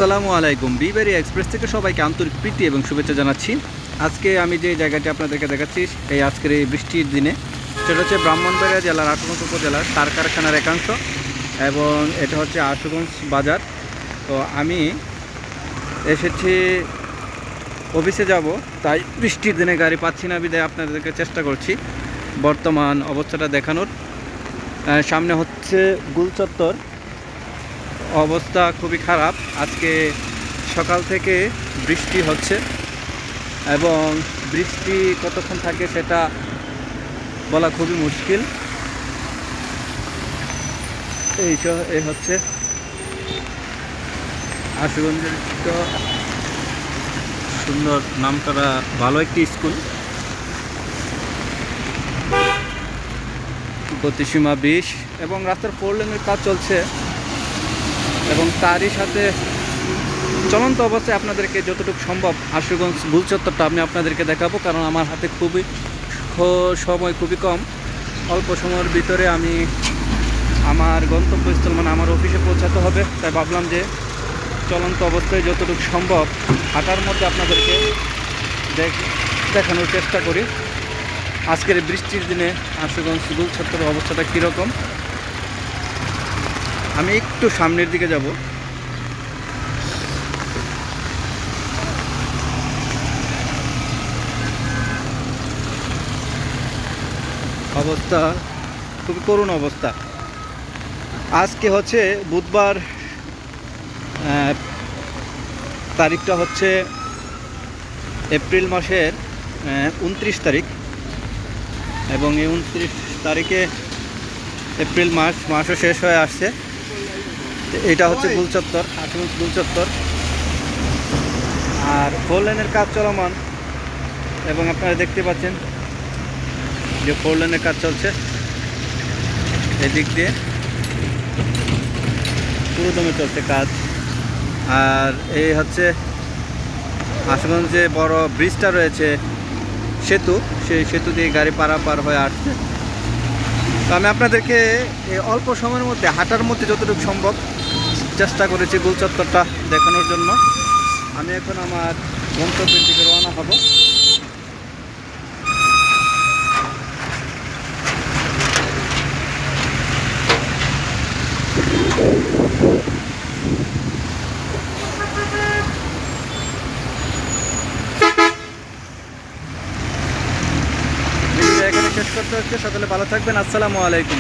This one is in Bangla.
আসসালামু আলাইকুম। বিবারি এক্সপ্রেস থেকে সবাইকে আন্তরিক প্রীতি এবং শুভেচ্ছা জানাচ্ছি। আজকে আমি যে জায়গাটি আপনাদেরকে দেখাচ্ছি আজকের এই বৃষ্টির দিনে, সেটা হচ্ছে ব্রাহ্মণবাড়িয়া জেলার আশুগঞ্জ উপজেলার সার কারখানার একাংশ এবং এটা হচ্ছে আশুগঞ্জ বাজার। তো আমি এসেছি অফিসে যাব, তাই বৃষ্টির দিনে গাড়ি পাচ্ছি না বিদায় আপনাদেরকে চেষ্টা করছি বর্তমান অবস্থাটা দেখানোর। সামনে হচ্ছে গুলচত্বর, অবস্থা খুবই খারাপ। আজকে সকাল থেকে বৃষ্টি হচ্ছে এবং বৃষ্টি কতক্ষণ থাকে সেটা বলা খুবই মুশকিল। এই হচ্ছে আশুগঞ্জের সুন্দর নামকরা ভালো একটি স্কুল। গতিসীমা 20 এবং রাস্তার 4 লেনের কাজ চলছে এবং তারই সাথে চলন্ত অবস্থায় আপনাদেরকে যতটুকু সম্ভব আশুগঞ্জ গুলচত্বরটা আমি আপনাদেরকে দেখাবো, কারণ আমার হাতে সময় খুবই কম। অল্প সময়ের ভিতরে আমি আমার গন্তব্যস্থল মানে আমার অফিসে পৌঁছাতে হবে, তাই ভাবলাম যে চলন্ত অবস্থায় যতটুকু সম্ভব হাঁটার মধ্যে আপনাদেরকে দেখানোর চেষ্টা করি আজকের বৃষ্টির দিনে আশুগঞ্জ গুলচত্বরের অবস্থাটা কীরকম। আমি একটু সামনের দিকে যাব। অবস্থা খুবই করুণ অবস্থা। আজকে হচ্ছে বুধবার, তারিখটা হচ্ছে এপ্রিল মাসের 29 তারিখ এবং এই 29 তারিখে এপ্রিল মাসও শেষ হয়ে আসছে। এটা হচ্ছে গুলচত্বর, আশুগঞ্জ গুলচত্বর, আর 4 লেনের কাজ চলমান এবং আপনারা দেখতে পাচ্ছেন যে 4 লেনের কাজ চলছে এদিক দিয়ে, পুরো দমে চলছে কাজ। আর এই হচ্ছে আশুগঞ্জে বড় ব্রিজটা রয়েছে, সেতু, সেই সেতু দিয়ে গাড়ি পারাপার হয়ে আসছে। তো আমি আপনাদেরকে এই অল্প সময়ের মধ্যে হাঁটার মধ্যে যতটুকু সম্ভব চেষ্টা করেছি গুলচত্বরটা দেখানোর জন্য। আমি এখন আমার গন্তব্যের দিকে রওনা হব। এখানে শেষ করতে হচ্ছে। সকলে ভালো থাকবেন। আসসালামু আলাইকুম।